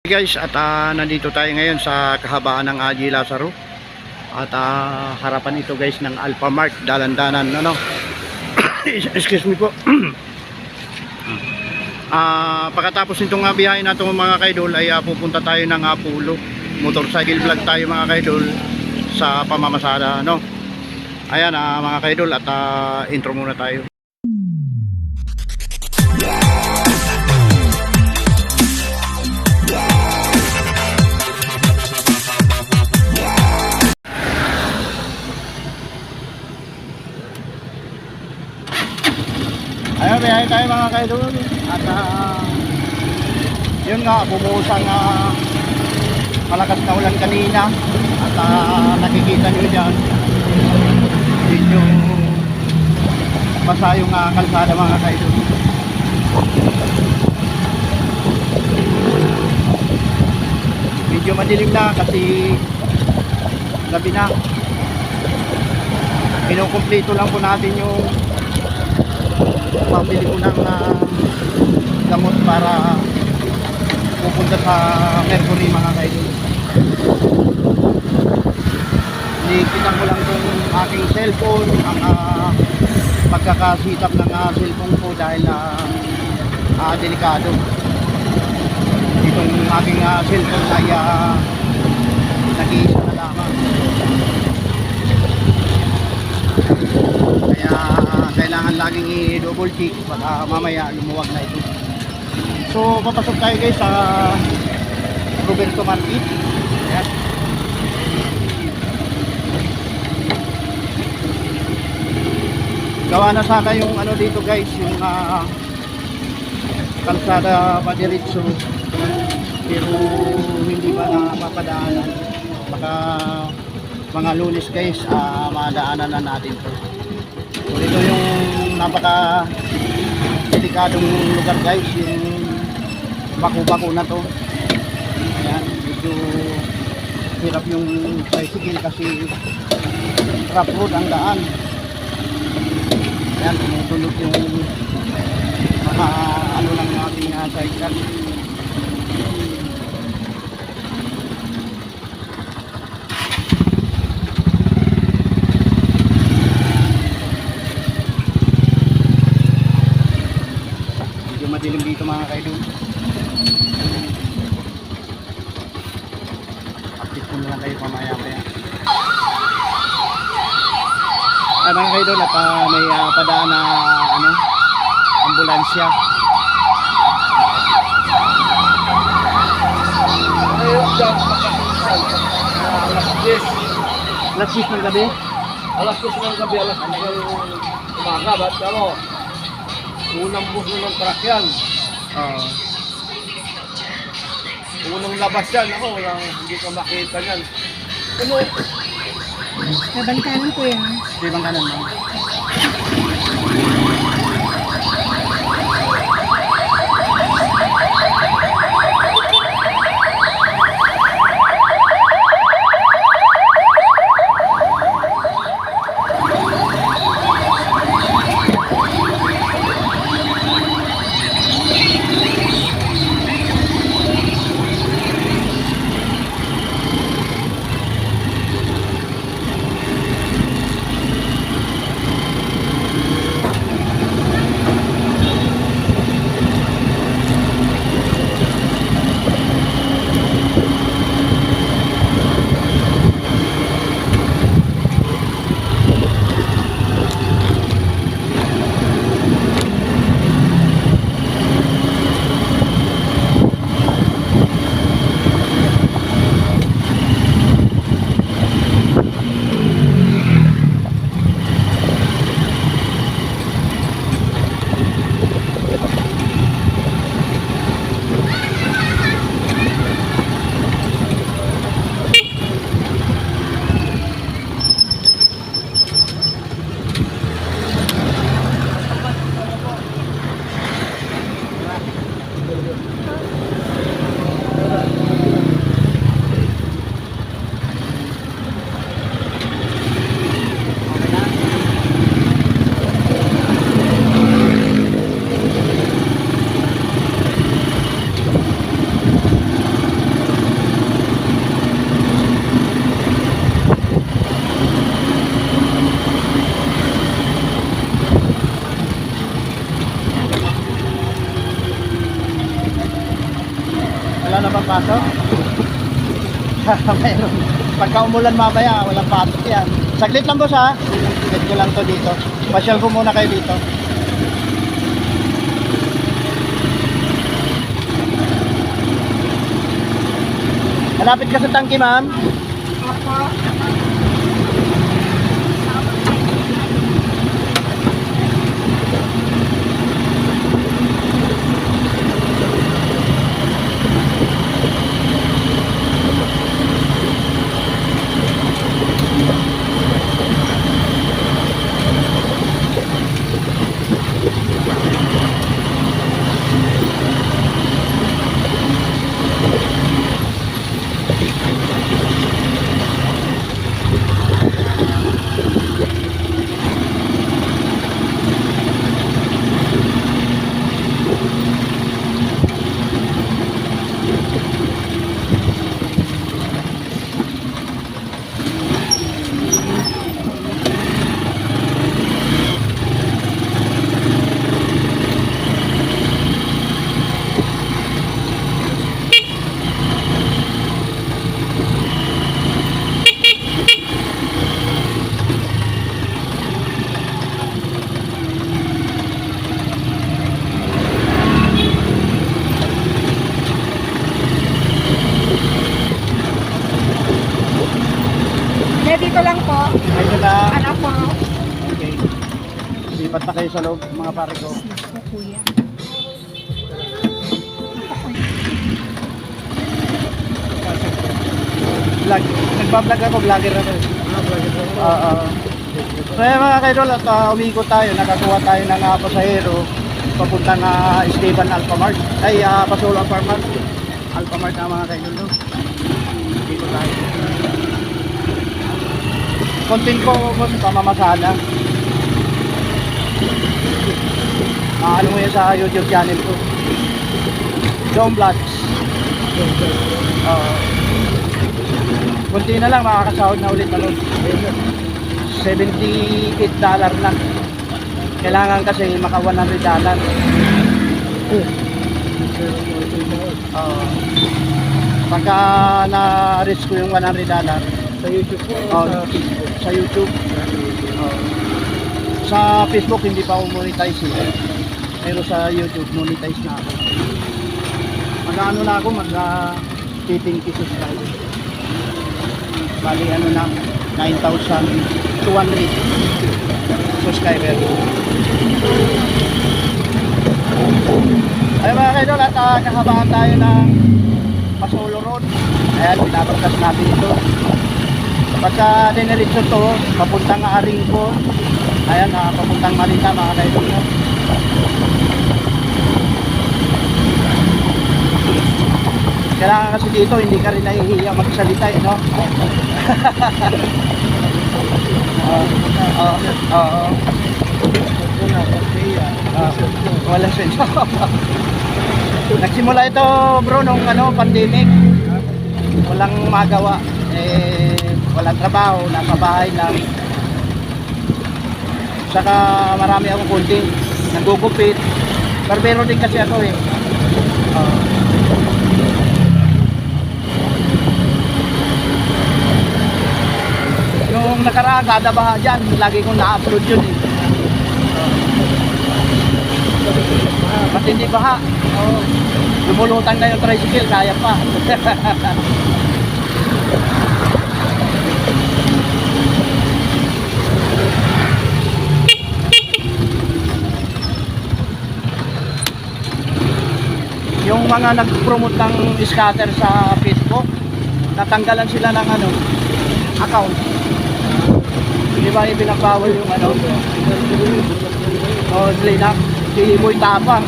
Guys, at nandito tayo ngayon sa kahabaan ng Haji Lazaro. At harapan ito guys ng Alphamart, dalandanan ano. Excuse me po. Pagkatapos nitong biyahe natin mga kaidol ay pupunta tayo ng Pulo. Motorcycle vlog tayo mga kaidol sa pamamasada no. Ayan mga kaidol at intro muna tayo. Ayan, biyahe tayo mga kaidol. At yun nga, bumuhos ang malakas na ulan kanina. At nakikita nyo dyan, medyo basa yung kalsada mga kaidol. Medyo madilim na kasi gabi na. Kinukumpleto lang po natin yung pambili ko ng gamot para pupunta sa Mercury mga kaidol. Nikitan ko lang itong aking cellphone, ang pagkakasitap ng cellphone ko dahil delikado. Itong aking cellphone ay nag-iisa na lamang. Kaya kailangan laging i-double check baka mamaya lumuwag na ito. So papasok tayo guys sa Roberto Market. Ayan. Gawa na sana yung ano dito guys, yung kalsada pa diretso, pero hindi pa na mapadaanan. Baka mga Lunes guys, madaanan na natin to. So ito yung napaka delikadong lugar guys, yung bako-bako na to. Ayan, medyo hirap yung tricycle kasi rough road ang daan. Ayan, tumutunog yung mga ano lang ating cycle. Madilim dito mga kaidol. Update ko na lang kayo mamaya-maya. Ay mga kaidol, at may padaan na ambulansya. Alas 10 ng gabi? Alas 10 ng gabi, alas 10 ng umaga. Ba't ano? Unang bus ng truck yan. Unang labas yan. Ako, hindi ka makita yan. Ano? Nabangkanan ko yan. Ibang kanan mo. Wala na bang pasok? Mayroon. Pagka umulan mamaya, walang pasok yan. Saglit lang boss ha. Saglit ko lang to dito. Pasyal ko muna kayo dito. Malapit ka sa tangke, ma'am. Dito lang po. Ayun na. Ano po? Okay. Lipat na kayo sa loob, mga pare ko. Kuya. Vlog. Nagbablog ako, vlogger ako. Oo. So yun mga kaidol, at umikot tayo, nakakuha tayo ng pasahero papuntang Esteban Alphamart. Ay, Pasolo Alphamart. Alphamart na mga kaidol. No? Umikot tayo. Konting ko mo sa pamamasada. Ano mo yan sa YouTube channel ko. John Vlogs. Kunti na lang, makakasahod na ulit na $78 na. Kailangan kasi maka $100. Pagka na-reach ko yung $100 Sa YouTube po, sa Facebook. Sa YouTube. Sa Facebook hindi pa ako monetize eh. Pero sa YouTube monetize na ako. Mag-ano na ako, mag-15 pesos tayo. Bali ano na, 9,200 subscriber. Ay mga kaidol, at kahabaan tayo ng Pasolo Road. Ayan, pinapagtas natin ito. Pagka diniritso to, papuntang Aringco. Ayan, papuntang Marita mga kaidol. Kailangan kasi dito, hindi ka rin nahihiya magsalita eh, no? Oo. Wala siya. Nagsimula ito bro nung pandemic. Walang magawa. Walang trabaho, nasa bahay lang. Saka marami akong kunting nagugupit. Barbero din kasi ako eh. Yung nakaraan, kada baha dyan, lagi kong na-upload yun eh. Matindi baha. Lumulutang na yung tricycle, kaya pa. Yung mga nag-promote ng scatter sa Facebook, natanggalan sila ng account. Di ba ipinagbawal yung Linak, si Boy Tapang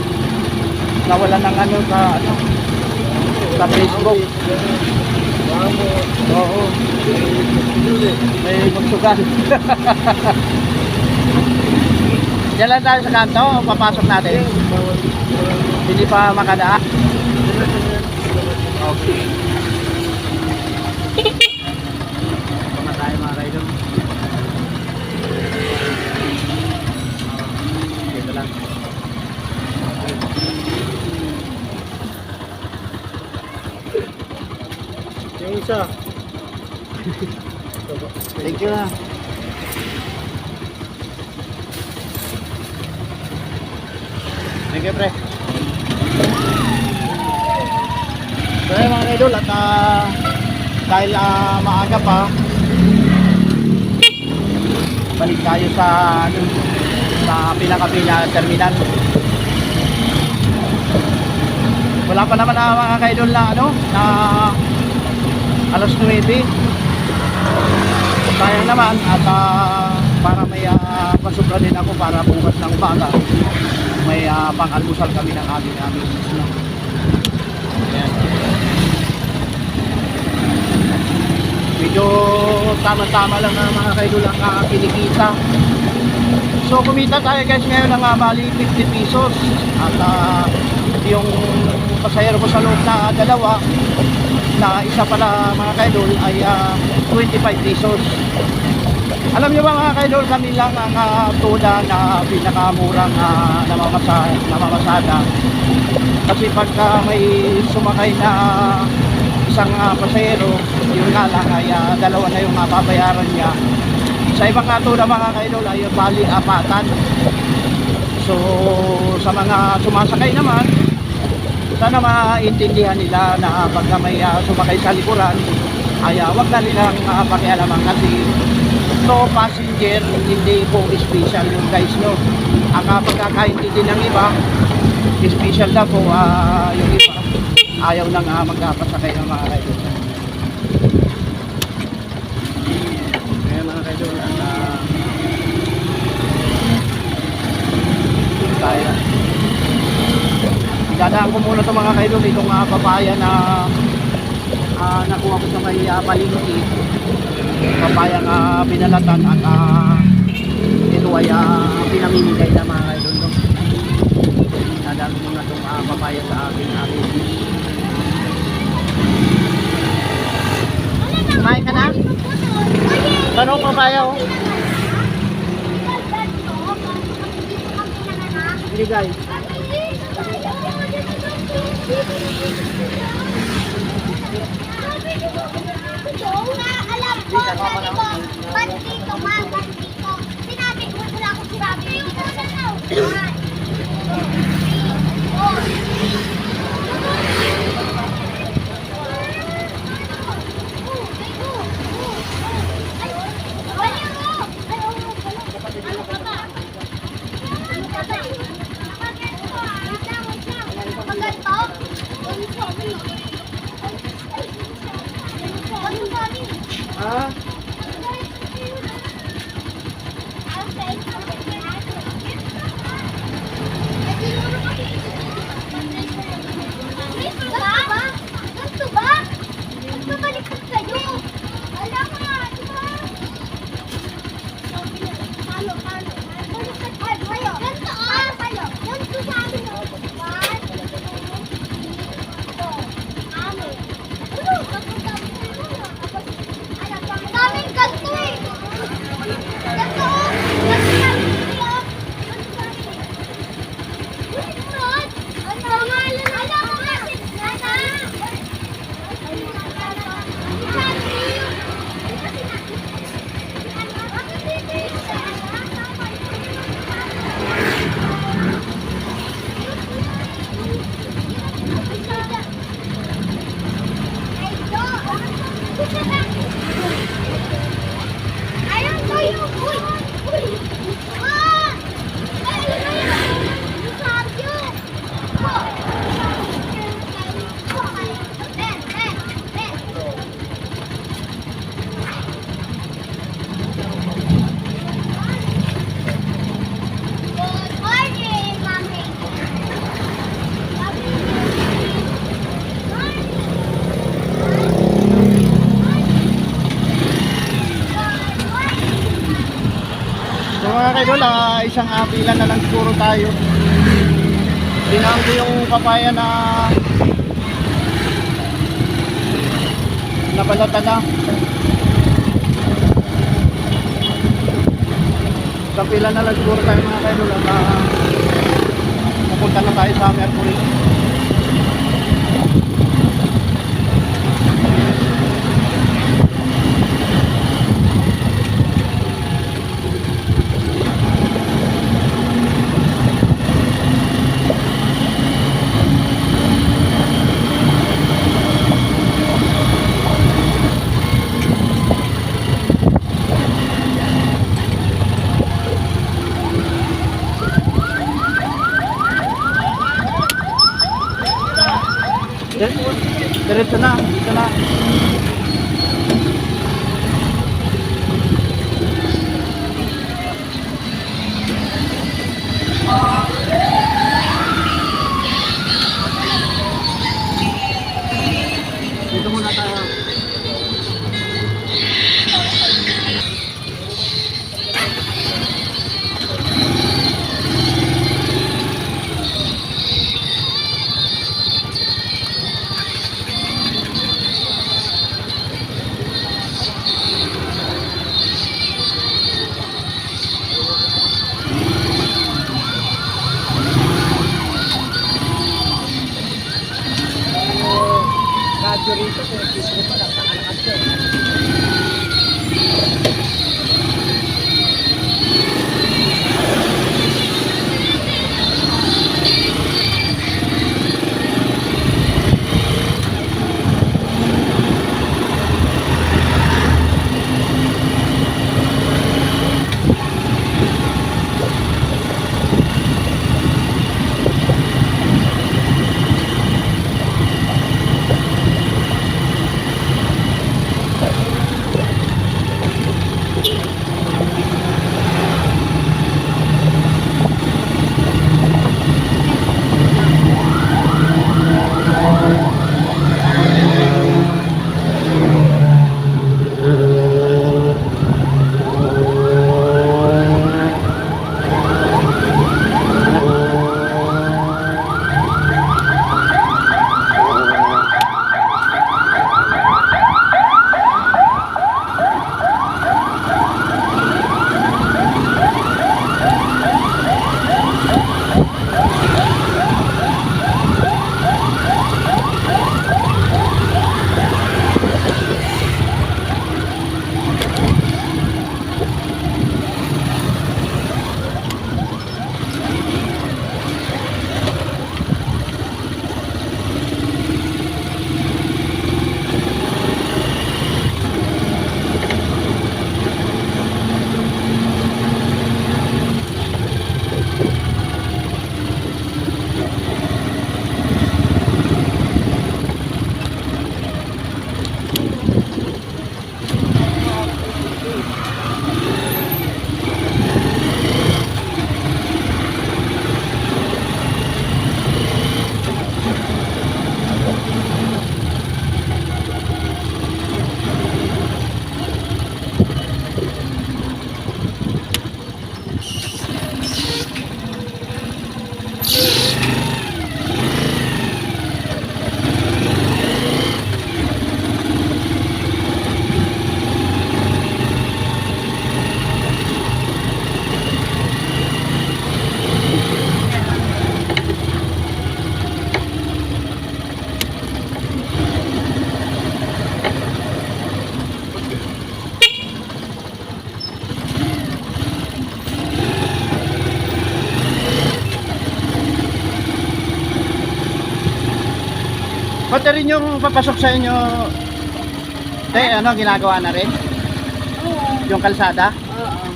nawalan ng sa Facebook. Oo. May magsugal. Diyan lang tayo sa kanto, papasok natin. Hindi pa makadaan. Okay. Pama tayo mga kaidol. Dito lang. Yung isa. Thank you na. Thank you, pre. So yun mga idol, at dahil maaga pa, balik tayo sa pinaka-pila terminal. Wala pa naman mga ka-idol na alas 9. Sayang naman at para may pasubra din ako para bukas ng umaga may pang-almusal kami ng aming ayan. Medyo tama-tama lang na mga kaidol ang kinikita. So kumita tayo guys ngayon ng bali 50 pesos at yung pasahero ko sa loob na dalawa na isa pala mga kaidol ay 25 pesos. Alam niyo ba mga kaidol, kami lang ang toda na pinakamurang namamasada. Kasi pagka may sumakay na isang pasahero, yun nga lang ay dalawa na yung mababayaran niya. Sa ibang toda mga kaidol ay bali apatan. So sa mga sumasakay naman, sana maintindihan nila na pagka may sumakay sa likuran ay wag na nilang pakialaman kasi no passenger, hindi po special yun guys, no. Ang pagkakaintindi ng iba, special na po yung iba ayaw nang magpasakay ng mga kaidol. Kaya mga kaidol, tayo dadaan ko muna ito mga kaidol, itong papaya na nakuha ko sa may palingki, papaya na binalatan at ito ay pinamimigay na mga kaidol, no? Dadaan ko muna itong papaya sa aking kumain ka na? Tanong papaya oh. Hindi guys. Alam ko, sabi ko, bandito, bandito. Sinabi ko, wala akong sinabi. Hindi ka siya. Mga kaidol, isang pila na lang siguro tayo. Dinaan ko yung papaya na nabalatan na. Isang pila na lang siguro tayo mga kaidol at pupunta na tayo sa Mercury. Diretso na, dito na. Dito muna tayo. Radyo rito sir, dito pa lang, nakalakas sir. Pati rin yung papasok sa inyo, ano, ginagawa na rin? Oo. Yung kalsada? Oo.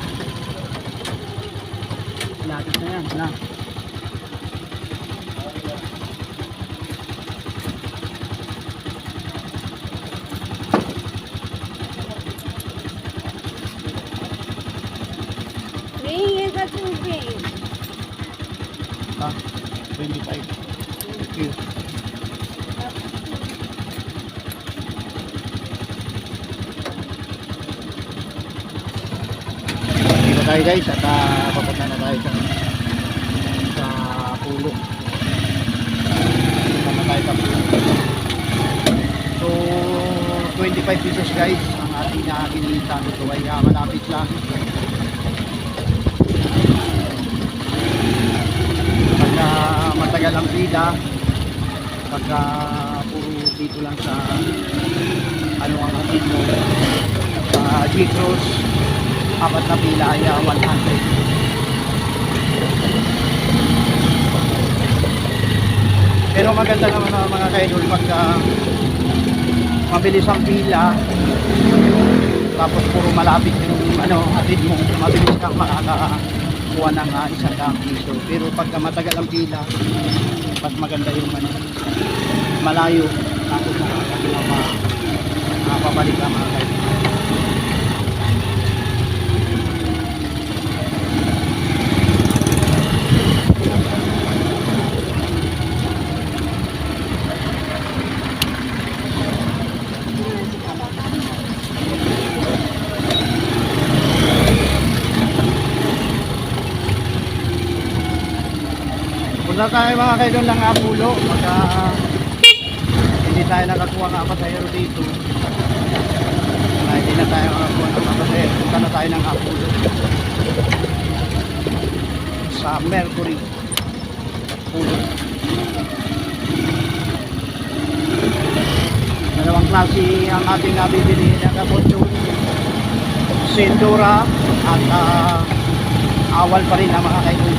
Lapit na yan, na. Ring sa tubig. Ah, 25. Thank you. Dito tayo guys at papunta na tayo sa pulo. Papunta na tayo sa pulo. So 25 pesos guys ang ating kinita nito ay malapit lang. Pagka matagal ang pila, pagka puro dito lang sa ano ang atin mo sa G-Cross, apat na pila ay 100. Pero maganda naman mga kaidol pagka mabilis ang pila, tapos puro malapit yung ano, atid mo, mabilis kang makakakuha ng 100 piso. Pero pagka matagal ang pila, mas maganda yung ano, malayo, tapos babalik ka mga kaidol. Punta tayo mga kaidol ng Apulo pagka hindi tayo nakakuha ng pasahero dito. Hindi na tayo nakakuha ng pasahero, punta na tayo ng Apulo sa Mercury Apulo. Dalawang klase ang ating nabibili na kapotso, Sendura at awal pa rin ang mga kaidol.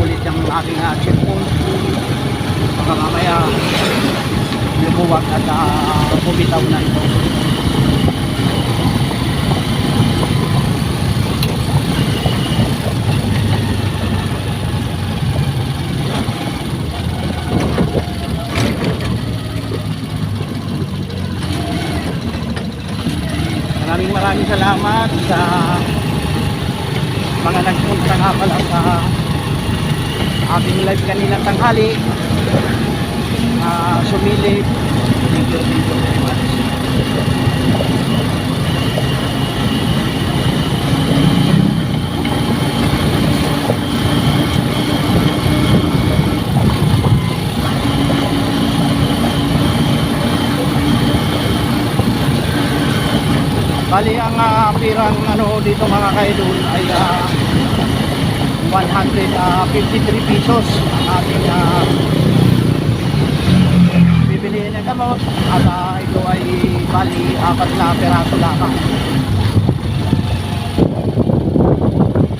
Ulit ang aking cellphone, baka mamaya lumuwag at bumitaw na ito. Maraming salamat sa mga nagpunta nga pala sa ating live kanina tanghali. Sumilip. Thank you very much. Bali ang pirang dito mga kaidol ay 153 pesos ang ating bibilihin ng gamot at ito ay bali 4 na peraso lamang.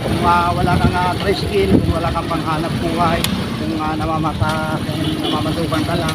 Kung wala kang tricycle, kung wala kang panghanap buhay, kung namamatuban ka lang,